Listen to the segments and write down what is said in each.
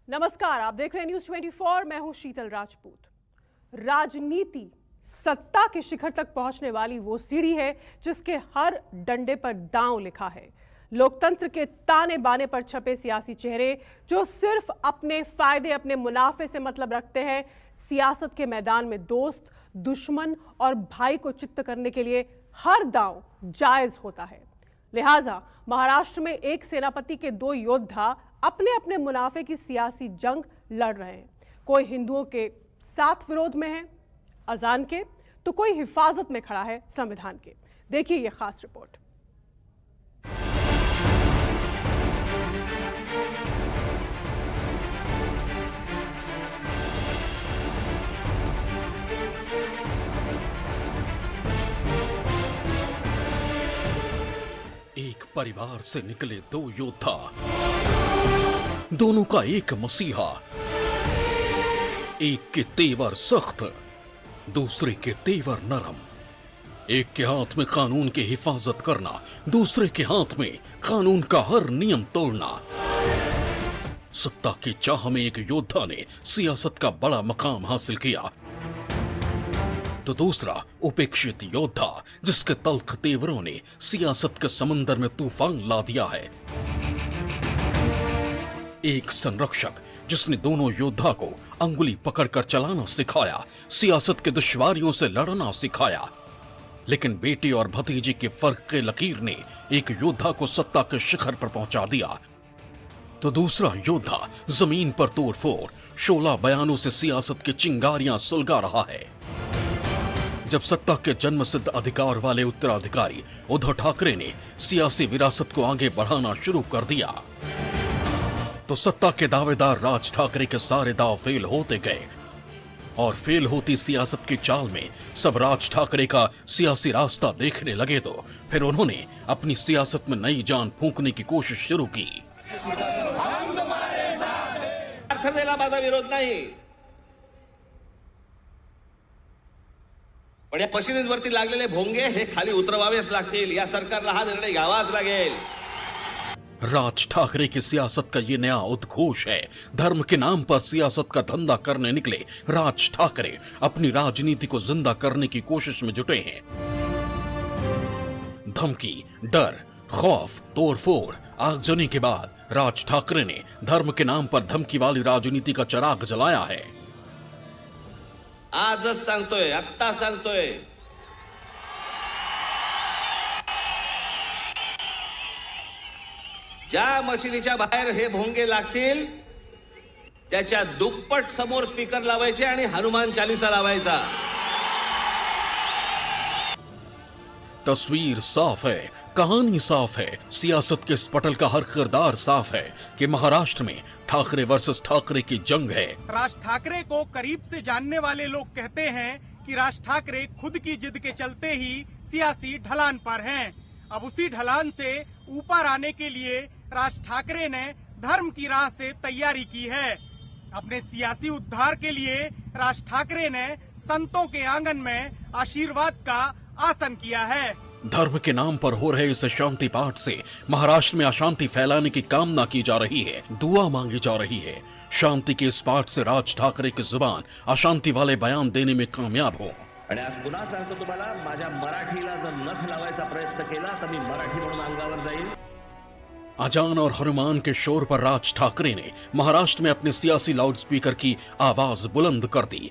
नमस्कार, आप देख रहे हैं न्यूज 24। मैं हूं शीतल राजपूत। राजनीति सत्ता के शिखर तक पहुंचने वाली वो सीढ़ी है जिसके हर डंडे पर दांव लिखा है। लोकतंत्र के ताने बाने पर छपे सियासी चेहरे जो सिर्फ अपने फायदे, अपने मुनाफे से मतलब रखते हैं। सियासत के मैदान में दोस्त, दुश्मन और भाई को चित्त करने के लिए हर दांव जायज होता है। लिहाजा महाराष्ट्र में एक सेनापति के दो योद्धा अपने अपने मुनाफे की सियासी जंग लड़ रहे हैं। कोई हिंदुओं के साथ विरोध में है अजान के, तो कोई हिफाजत में खड़ा है संविधान के। देखिए यह खास रिपोर्ट। एक परिवार से निकले दो योद्धा, दोनों का एक मसीहा। एक के तेवर सख्त, दूसरे के तेवर नरम। एक के हाथ में कानून की हिफाजत करना, दूसरे के हाथ में कानून का हर नियम तोड़ना। सत्ता की चाह में एक योद्धा ने सियासत का बड़ा मकाम हासिल किया, तो दूसरा उपेक्षित योद्धा जिसके तल्ख तेवरों ने सियासत के समंदर में तूफान ला दिया है। एक संरक्षक जिसने दोनों योद्धा को अंगुली पकड़कर चलाना सिखाया, सियासत के दुश्वारियों से लड़ना सिखाया। लेकिन बेटे और भतीजे के फर्क के लकीर ने एक योद्धा को सत्ता के शिखर पर पहुंचा दिया, तो दूसरा योद्धा जमीन पर तोड़फोड़, शोला बयानों से सियासत की चिंगारियां सुलगा रहा है। जब सत्ता के जन्म सिद्ध अधिकार वाले उत्तराधिकारी उद्धव ठाकरे ने सियासी विरासत को आगे बढ़ाना शुरू कर दिया, तो सत्ता के दावेदार राज ठाकरे के सारे दाव फेल होते गए। और फेल होती सियासत की चाल में सब राज ठाकरे का सियासी रास्ता देखने लगे, तो फिर उन्होंने अपनी सियासत में नई जान फूंकने की कोशिश शुरू की। माझा विरोध नाही, पण या मशिनींवरती लागलेले भोंगे हे खाली उतरवावेच लागतील। या सरकारला हा निर्णय घ्यावाच लागेल। राज ठाकरे की सियासत का ये नया उद्घोष है। धर्म के नाम पर सियासत का धंधा करने निकले राज ठाकरे अपनी राजनीति को जिंदा करने की कोशिश में जुटे हैं। धमकी, डर, खौफ, तोड़फोड़, आगजनी के बाद राज ठाकरे ने धर्म के नाम पर धमकी वाली राजनीति का चिराग जलाया है। आजच सांगतोय, आत्ता सांगतोय, ज्या मशिनीच्या बाहेर हे भोंगे लागतील त्याच्या दुप्पट समोर स्पीकर लावायचे आणि हनुमान चालीसा लावायचा। तस्वीर साफ है, कहानी साफ है, सियासत के इस पटल का हर किरदार साफ है कि महाराष्ट्र में ठाकरे वर्सेस ठाकरे की जंग है। राज ठाकरे को करीब से जानने वाले लोग कहते हैं कि राज ठाकरे खुद की जिद के चलते ही सियासी ढलान पर हैं। अब उसी ढलान से ऊपर आने के लिए राज ठाकरे ने धर्म की राह से तैयारी की है। अपने सियासी उद्धार के लिए राज ठाकरे ने संतों के आंगन में आशीर्वाद का आसन किया है। धर्म के नाम पर हो रहे इस शांति पाठ से महाराष्ट्र में अशांति फैलाने की कामना की जा रही है, दुआ मांगी जा रही है। शांति के इस पाठ से राज ठाकरे की जुबान अशांति वाले बयान देने में कामयाब हो। आणि आज पुन्हा सांगतो तुम्हाला, माझ्या मराठीला जर नख लावायचा प्रयत्न केला तर मी मराठी म्हणून अंगावर जाईल। अजान और हनुमान के शोर पर राज ठाकरे ने महाराष्ट्र में अपने सियासी लाउडस्पीकर की आवाज बुलंद कर दी।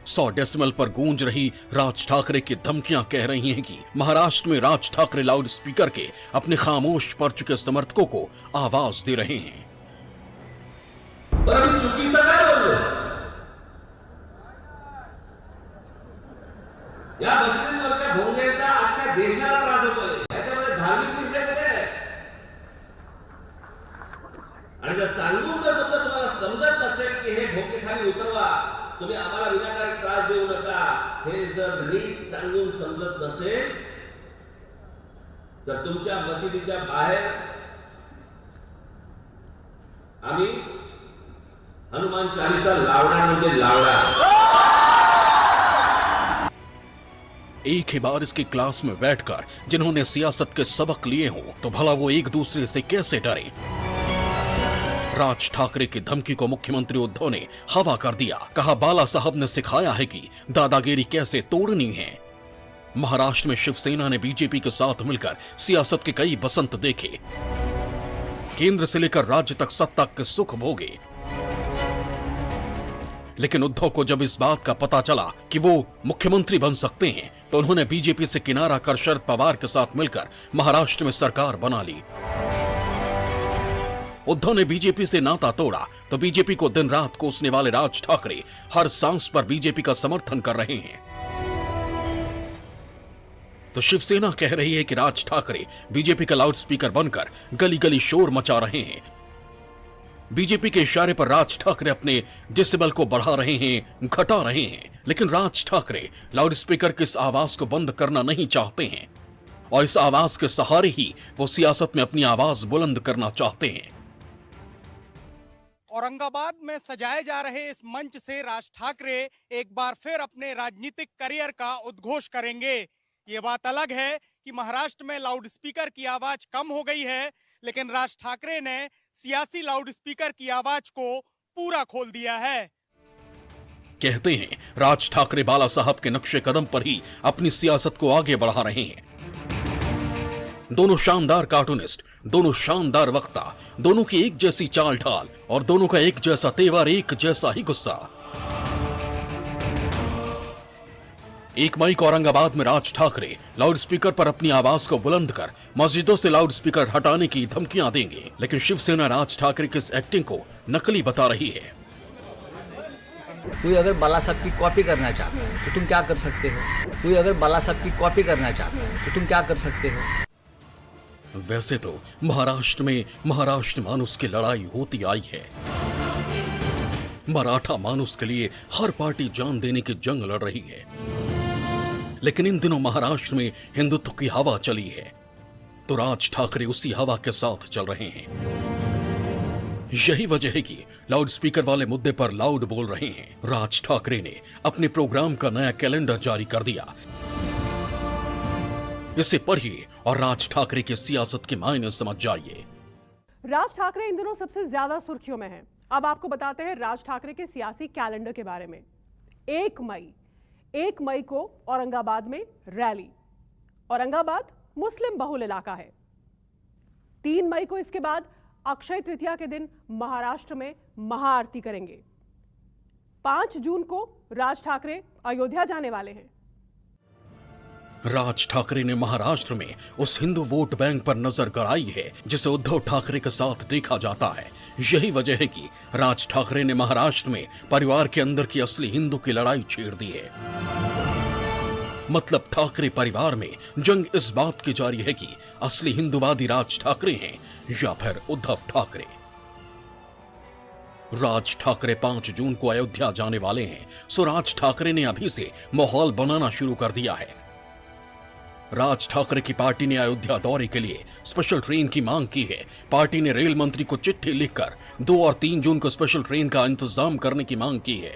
100 डेसिमल पर गूंज रही राज ठाकरे की धमकियां कह रही हैं कि महाराष्ट्र में राज ठाकरे लाउड स्पीकर के अपने खामोश पड़ चुके समर्थकों को आवाज दे रहे हैं। या मशिनींवरच्या भोंग्याचा अख्ख्या देशाला त्रास होतोय। याच्यामध्ये धार्मिक विषय कुठे आहे? आणि जर सांगून जर तुम्हाला समजत नसेल की हे भोंगे खाली उतरवा, तुम्ही आम्हाला विनाकारण त्रास देऊ नका, हे जर नीट सांगून समजत नसेल, तर तुमच्या मशिदीच्या बाहेर आम्ही हनुमान चालीसा लावणार म्हणजे लावणार। एक ही बार इसकी क्लास में बैठकर जिन्होंने सियासत के सबक लिए हों, तो भला वो एक दूसरे से कैसे डरे। राज ठाकरे की धमकी को मुख्यमंत्री उद्धव ने हवा कर दिया। कहा, बाला साहब ने सिखाया है कि दादागिरी कैसे तोड़नी है। महाराष्ट्र में शिवसेना ने बीजेपी के साथ मिलकर सियासत के कई बसंत देखे, केंद्र से लेकर राज्य तक सत्ता के सुख भोगे। लेकिन उद्धव को जब इस बात का पता चला कि वो मुख्यमंत्री बन सकते हैं, तो उन्होंने बीजेपी से किनारा कर शरद पवार के साथ मिलकर महाराष्ट्र में सरकार बना ली। उद्धव ने बीजेपी से नाता तोड़ा तो बीजेपी को दिन रात कोसने वाले राज ठाकरे हर सांस पर बीजेपी का समर्थन कर रहे हैं। तो शिवसेना कह रही है कि राज ठाकरे बीजेपी का लाउडस्पीकर बनकर गली गली शोर मचा रहे हैं। बीजेपी के इशारे पर राज ठाकरे अपने डेसिबल को बढ़ा रहे हैं, घटा रहे हैं। लेकिन राज ठाकरे लाउडस्पीकर की इस आवाज को बंद करना नहीं चाहते हैं और इस आवाज के सहारे ही वो सियासत में अपनी आवाज बुलंद करना चाहते हैं। औरंगाबाद में सजाए जा रहे इस मंच से राज ठाकरे एक बार फिर अपने राजनीतिक करियर का उद्घोष करेंगे। ये बात अलग है कि महाराष्ट्र में लाउडस्पीकर की आवाज कम हो गई है, लेकिन राज ठाकरे ने सियासी लाउडस्पीकर की आवाज को पूरा खोल दिया है। कहते हैं राज ठाकरे बाला साहब के नक्शे कदम पर ही अपनी सियासत को आगे बढ़ा रहे हैं। दोनों शानदार कार्टूनिस्ट, दोनों शानदार वक्ता, दोनों की एक जैसी चाल ढाल और दोनों का एक जैसा तेवर, एक जैसा ही गुस्सा। 1 मई को औरंगाबाद में राज ठाकरे लाउडस्पीकर पर अपनी आवाज को बुलंद कर मस्जिदों से लाउडस्पीकर हटाने की धमकियां देंगे। लेकिन शिवसेना राज ठाकरे की इस एक्टिंग को नकली बता रही है। कोई अगर बाला साहब की कॉपी करना चाहता है तो तुम क्या कर सकते हो? कोई अगर बाला साहब की कॉपी करना चाहता है तो तुम क्या कर सकते हो? वैसे तो महाराष्ट्र में महाराष्ट्र मानुस की लड़ाई होती आई है। मराठा मानुस के लिए हर पार्टी जान देने की जंग लड़ रही है। लेकिन इन दिनों महाराष्ट्र में हिंदुत्व की हवा चली है, तो राज ठाकरे उसी हवा के साथ चल रहे हैं। यही वजह है कि लाउडस्पीकर वाले मुद्दे पर लाउड बोल रहे हैं। राज ठाकरे ने अपने प्रोग्राम का नया कैलेंडर जारी कर दिया। इसे पढ़िए और राज ठाकरे की सियासत के मायने समझ जाइए। राज ठाकरे इन दिनों सबसे ज्यादा सुर्खियों में हैं। अब आपको बताते हैं राज ठाकरे के सियासी कैलेंडर के बारे में। 1 मई को औरंगाबाद में रैली। औरंगाबाद मुस्लिम बहुल इलाका है। 3 मई को इसके बाद अक्षय तृतीया के दिन महाराष्ट्र में महाआरती करेंगे। 5 जून को राज ठाकरे अयोध्या जाने वाले हैं। राज ठाकरे ने महाराष्ट्र में उस हिंदू वोट बैंक पर नजर गड़ाई है जिसे उद्धव ठाकरे के साथ देखा जाता है। यही वजह है कि राज ठाकरे ने महाराष्ट्र में परिवार के अंदर की असली हिंदू की लड़ाई छेड़ दी है। मतलब ठाकरे परिवार में जंग इस बात की जारी है कि असली हिंदूवादी राज ठाकरे हैं या फिर उद्धव ठाकरे। राज ठाकरे 5 जून को अयोध्या जाने वाले हैं, सो राज ठाकरे ने अभी से माहौल बनाना शुरू कर दिया है। राज ठाकरे की पार्टी ने अयोध्या दौरे के लिए स्पेशल ट्रेन की मांग की है। पार्टी ने रेल मंत्री को चिट्ठी लिखकर 2 और 3 जून को स्पेशल ट्रेन का इंतजाम करने की मांग की है।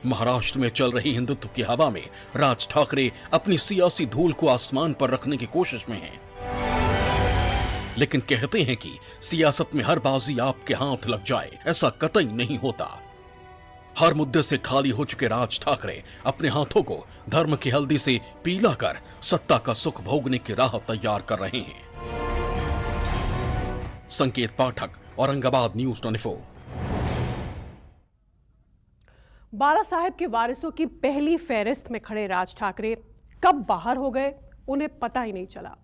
महाराष्ट्र में चल रही हिंदुत्व की हवा में राज ठाकरे अपनी सियासी धूल को आसमान पर रखने की कोशिश में हैं। लेकिन कहते हैं कि सियासत में हर बाजी आपके हाथ लग जाए, ऐसा कतई नहीं होता। हर मुद्दे से खाली हो चुके राज ठाकरे अपने हाथों को धर्म की हल्दी से पीला कर सत्ता का सुख भोगने की राह तैयार कर रहे हैं। संकेत पाठक, औरंगाबाद न्यूज 24। बाला साहेब के वारिसों की पहली फेहरिस्त में खड़े राज ठाकरे कब बाहर हो गए उन्हें पता ही नहीं चला।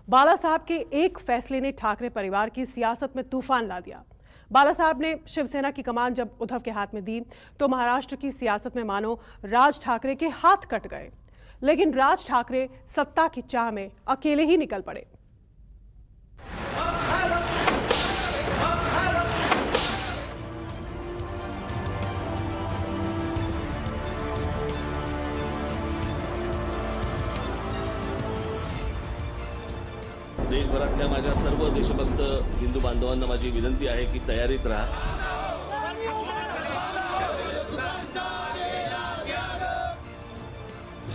बाला साहब के एक फैसले ने ठाकरे परिवार की सियासत में तूफान ला दिया। बाला साहब ने शिवसेना की कमान जब उद्धव के हाथ में दी तो महाराष्ट्र की सियासत में मानो राज ठाकरे के हाथ कट गए। लेकिन राज ठाकरे सत्ता की चाह में अकेले ही निकल पड़े। देशभरातल्या माझ्या सर्व देशभक्त हिंदू बांधवांना माझी विनंती आहे की तयारीत राहा।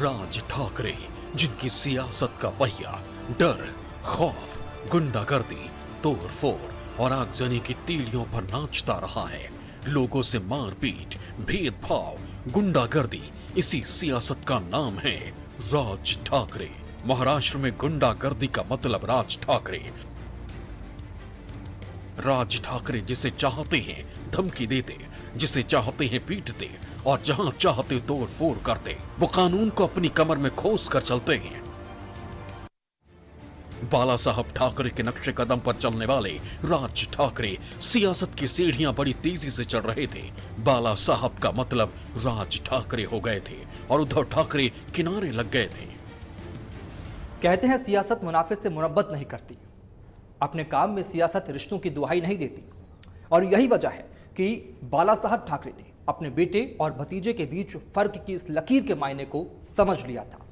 राज ठाकरे, जिनकी सियासत का पहिया डर, खौफ, गुंडागर्दी, तोड़फोड़ और आगजनी की तीलियों पर नाचता रहा है। लोगों से मारपीट, भेदभाव, गुंडागर्दी, इसी सियासत का नाम है राज ठाकरे। महाराष्ट्र में गुंडागर्दी का मतलब राज ठाकरे। राज ठाकरे जिसे चाहते हैं धमकी देते, जिसे चाहते हैं पीटते और जहां चाहते तोड़फोड़ करते। वो कानून को अपनी कमर में खोस कर चलते हैं। बाला साहब ठाकरे के नक्शे कदम पर चलने वाले राज ठाकरे सियासत की सीढ़ियां बड़ी तेजी से चढ़ रहे थे। बाला साहब का मतलब राज ठाकरे हो गए थे और उद्धव ठाकरे किनारे लग गए थे। कहते हैं सियासत मुनाफे से मुरब्बत नहीं करती, अपने काम में सियासत रिश्तों की दुहाई नहीं देती। और यही वजह है कि बाला साहब ठाकरे ने अपने बेटे और भतीजे के बीच फर्क की इस लकीर के मायने को समझ लिया था।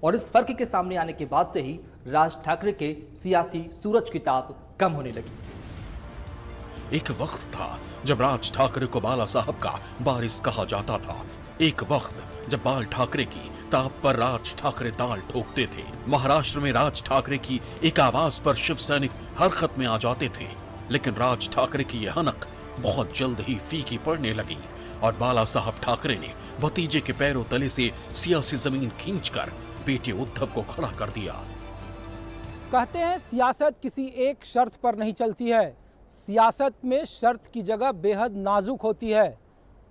और इस फर्क के सामने आने के बाद से ही राज ठाकरे के सियासी सूरज की ताप कम होने लगी। एक वक्त था जब राज ठाकरे को बाला साहब का वारिस कहा जाता था। एक वक्त जब बाल ठाकरे की ताप पर राज ठाकरे ताल ठोकते थे। महाराष्ट्र में राज ठाकरे की एक आवाज पर शिव सैनिक हरकत में आ जाते थे। लेकिन राज ठाकरे की यह हनक बहुत जल्द ही फीकी पड़ने लगी और बाला साहब ठाकरे ने भतीजे के पैरों तले से सियासी जमीन खींचकर बेटे उद्धव को खड़ा कर दिया। कहते हैं सियासत किसी एक शर्त पर नहीं चलती है। सियासत में शर्त की जगह बेहद नाजुक होती है।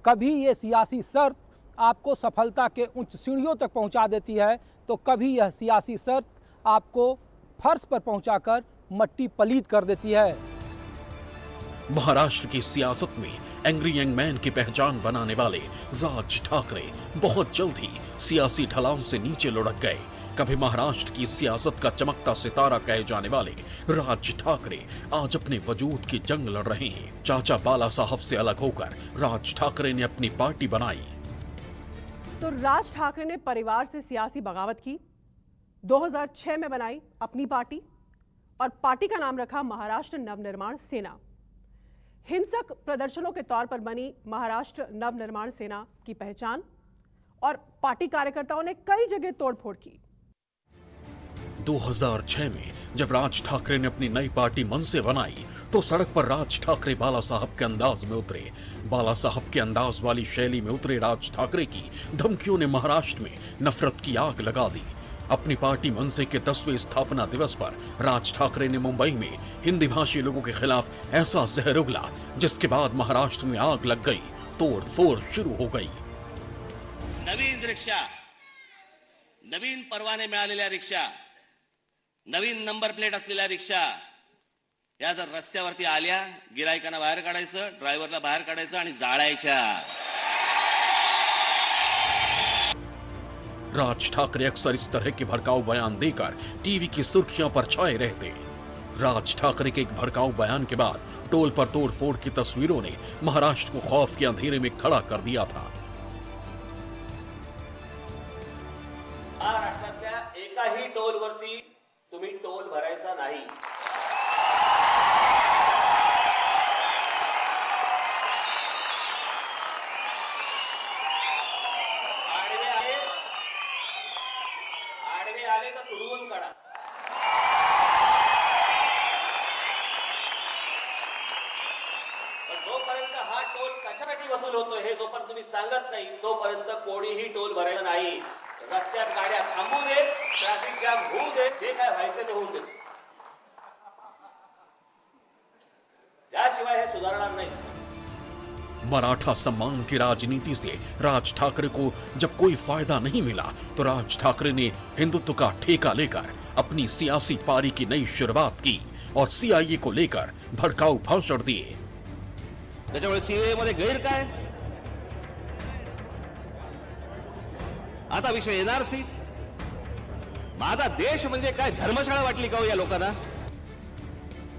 कभी ये सियासी शर्त आपको सफलता के उच्च सीढ़ियों तक पहुंचा देती है, तो कभी यह सियासी शर्त आपको फर्श पर पहुंचाकर मट्टी पलीत कर देती है। महाराष्ट्र की सियासत में एंग्री यंग मैन की पहचान बनाने वाले राज ठाकरे बहुत जल्द ही सियासी ढलान से नीचे लुढ़क गए। कभी महाराष्ट्र की सियासत का चमकता सितारा कहे जाने वाले राज ठाकरे आज अपने वजूद की जंग लड़ रहे हैं। चाचा बाला साहब से अलग होकर राज ठाकरे ने अपनी पार्टी बनाई। तो राज ठाकरे ने परिवार से सियासी बगावत की, 2006 में बनाई अपनी पार्टी और पार्टी का नाम रखा महाराष्ट्र नवनिर्माण सेना। हिंसक प्रदर्शनों के तौर पर बनी महाराष्ट्र नवनिर्माण सेना की पहचान और पार्टी कार्यकर्ताओं ने कई जगह तोड़फोड़ की। 2006 में जब राज ठाकरे ने अपनी नई पार्टी मनसे बनाई तो सड़क पर राज ठाकरे बाला साहब के अंदाज में उतरे। बाला साहब के अंदाज वाली शैली में उतरे राज ठाकरे की धमकियों ने महाराष्ट्र में नफरत की आग लगा दी। अपनी पार्टी मनसे के 10वें स्थापना दिवस पर राज ठाकरे ने मुंबई में हिंदी भाषी लोगों के खिलाफ ऐसा जहर उगला जिसके बाद महाराष्ट्र में आग लग गई, तोड़फोड़ शुरू हो गई। नवीन रिक्षा, नवीन परवाने मिळालेल्या रिक्षा, नवीन नंबर प्लेट असलेल्या रिक्षा या जर रस्त्यावरती आल्या, गिरायकांना बाहेर काढायचं, ड्रायव्हरला बाहेर काढायचं आणि जाळायच्या। राज ठाकरे अक्सर इस तरह के भड़काऊ बयान देकर टीवी की सुर्खियों पर छाए रहते। राज ठाकरे के एक भड़काऊ बयान के बाद टोल पर तोड़फोड़ की तस्वीरों ने महाराष्ट्र को खौफ के अंधेरे में खड़ा कर दिया था। महाराष्ट्रातल्या एकाही टोलवरती तुम्ही टोल भरायचा नाही। आडवे आले तर तुडवून काढा। पण जोपर्यंत हा टोल कशासाठी वसूल होतो हे जोपर्यंत तुम्ही सांगत नाही तोपर्यंत कोणीही टोल भरायचा नाही। रस्त्यात गाड्या थांबू दे, ट्रॅफिक जाम होऊ दे, जे काय व्हायचं ते होऊ दे, त्याशिवाय हे सुधारणार नाही। मराठा सम्मान की राजनीति से राज ठाकरे को जब कोई फायदा नहीं मिला तो राज ठाकरे ने हिंदुत्व का ठेका लेकर अपनी सियासी पारी की नई शुरुआत की और सीआईए को लेकर भड़काऊ भाषण दिए। त्याच्यामुळे सीएए मध्ये गैर काय? आता विषय एनआरसी। माझा देश म्हणजे काय धर्मशाळा वाटली का हो या लोकांना?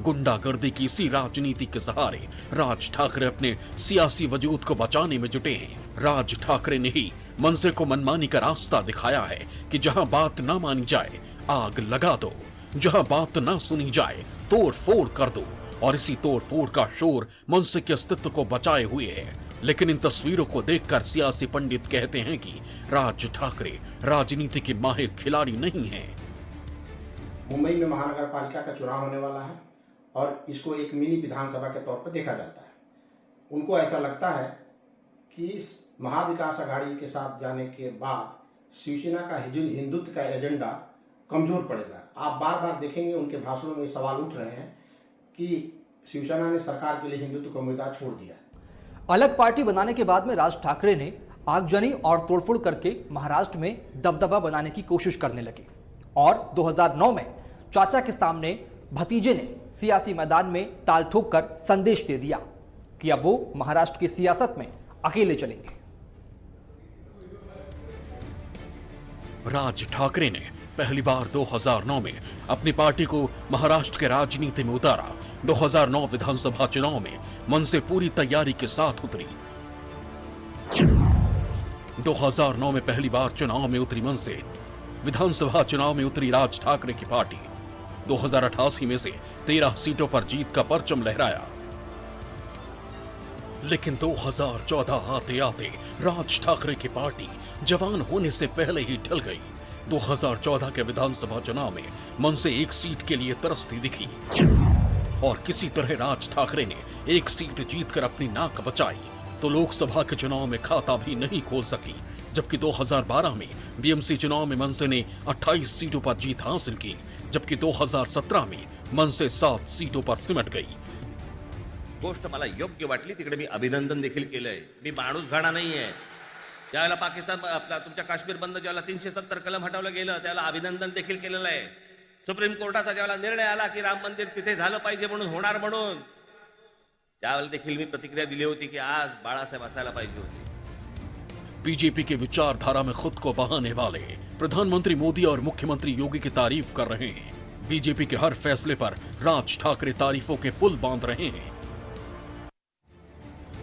गुंडागर्दी की इसी राजनीति के सहारे राज ठाकरे अपने सियासी वजूद को बचाने में जुटे हैं। राज ठाकरे ने ही मनसे को मनमानी का रास्ता दिखाया है कि जहां बात ना मानी जाए आग लगा दो, जहां बात ना सुनी जाए तोड़ फोड़ कर दो। और इसी तोड़ फोड़ का शोर मनसे के अस्तित्व को बचाए हुए है। लेकिन इन तस्वीरों को देखकर सियासी पंडित कहते हैं कि राज ठाकरे राजनीति के माहिर खिलाड़ी नहीं है। मुंबई में महानगर पालिका का चुनाव होने वाला है और इसको एक मिनी विधानसभा के तौर पर देखा जाता है। उनको ऐसा लगता है कि इस महाविकास आघाड़ी के साथ जाने के बाद शिवसेना का हिंदुत्व का एजेंडा कमजोर पड़ेगा। आप बार बार देखेंगे उनके भाषणों में सवाल उठ रहे हैं कि शिवसेना ने सरकार के लिए हिंदुत्व का मुद्दा छोड़ दिया। अलग पार्टी बनाने के बाद में राज ठाकरे ने आगजनी और तोड़फोड़ करके महाराष्ट्र में दबदबा बनाने की कोशिश करने लगे और 2009 में चाचा के सामने भतीजे ने सियासी मैदान में ताल ठोक कर संदेश दे दिया कि अब वो महाराष्ट्र की सियासत में अकेले चलेंगे। राज ठाकरे ने पहली बार 2009 में अपनी पार्टी को महाराष्ट्र के राजनीति में उतारा। 2009 विधानसभा चुनाव में मन से पूरी तैयारी के साथ उतरी। 2009 में पहली बार चुनाव में उतरी मन से विधानसभा चुनाव में उतरी राज ठाकरे की पार्टी 2088 में से 13 सीटों पर जीत का परचम लहराया। लेकिन 2014 आते आते राज ठाकरे की पार्टी जवान होने से पहले ही ढल गई। 2014 के विधानसभा चुनाव में मन से एक सीट के लिए तरसती दिखी और किसी तरह राज ठाकरे ने एक सीट जीतकर अपनी नाक बचाई तो लोकसभा के चुनाव में खाता भी नहीं खोल सकी। जबकि 2012 में बीएमसी चुनाव में मनसे ने 28 सीटों पर जीत हासिल की, जबकि 2017 में मनसे 7 सीटों पर सिमट गई। गोष्ट मला योग्य वाटली, तिकडे मी अभिनंदन देखील केलंय। मी माणूस घाणा नाहीये। ज्यावेळेला पाकिस्तान आपला तुमच्या काश्मीर बंद ज्यावेळेला 370 कलम हटवलं गेलं त्यावेळेला अभिनंदन देखील केलेलं आहे। सुप्रीम कोर्टाचा ज्यावेळेला निर्णय आला की राम मंदिर तिथे झालं पाहिजे म्हणून होणार म्हणून त्यावेळेला देखील मी प्रतिक्रिया दिली होती की आज बाळासाहेब असायला पाहिजे होते। बीजेपी के विचारधारा में खुद को बहाने वाले प्रधानमंत्री मोदी और मुख्यमंत्री योगी की तारीफ कर रहे हैं। बीजेपी के हर फैसले पर राज ठाकरे तारीफों के पुल बांध रहे हैं।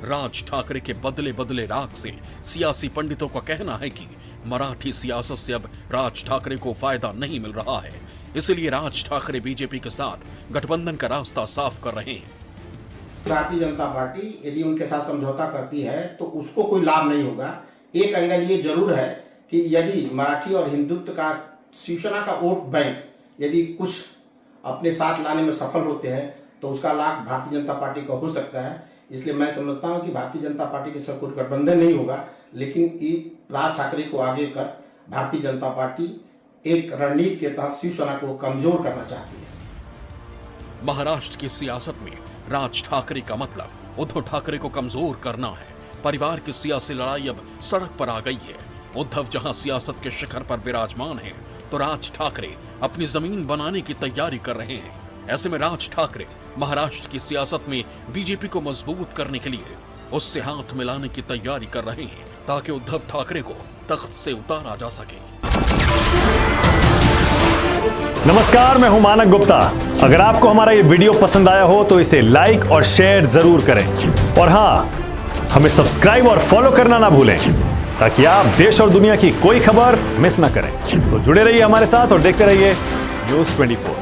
राज ठाकरे के बदले बदले राग से सियासी पंडितों का कहना है कि मराठी सियासत से अब राज ठाकरे को फायदा नहीं मिल रहा है, इसलिए राज ठाकरे बीजेपी के साथ गठबंधन का रास्ता साफ कर रहे हैं। भारतीय जनता पार्टी यदि उनके साथ समझौता करती है तो उसको कोई लाभ नहीं होगा। एक एंगल ये जरूर है कि यदि मराठी और हिंदुत्व का शिवसेना का वोट बैंक यदि कुछ अपने साथ लाने में सफल होते हैं तो उसका लाभ भारतीय जनता पार्टी को हो सकता है। इसलिए मैं समझता हूं कि भारतीय जनता पार्टी के साथ कोई गठबंधन नहीं होगा, लेकिन राज ठाकरे को आगे कर भारतीय जनता पार्टी एक रणनीति के तहत शिवसेना को कमजोर करना चाहती है। महाराष्ट्र की सियासत में राज ठाकरे का मतलब उद्धव ठाकरे को कमजोर करना है। परिवार की सियासी लड़ाई अब सड़क पर आ गई है। उद्धव जहां सियासत के शिखर पर विराजमान है तो राज ठाकरे अपनी जमीन बनाने की तैयारी कर रहे हैं। ऐसे में राज ठाकरे महाराष्ट्र की सियासत में बीजेपी को मजबूत करने के लिए उससे हाथ मिलाने की तैयारी कर रहे हैं ताकि उद्धव ठाकरे को तख्त से उतारा जा सके। नमस्कार, मैं हूं मानक गुप्ता। अगर आपको हमारा ये वीडियो पसंद आया हो तो इसे लाइक और शेयर जरूर करें और हाँ, हमें सब्सक्राइब और फॉलो करना ना भूलें ताकि आप देश और दुनिया की कोई खबर मिस ना करें। तो जुड़े रहिए हमारे साथ और देखते रहिए न्यूज़ 24।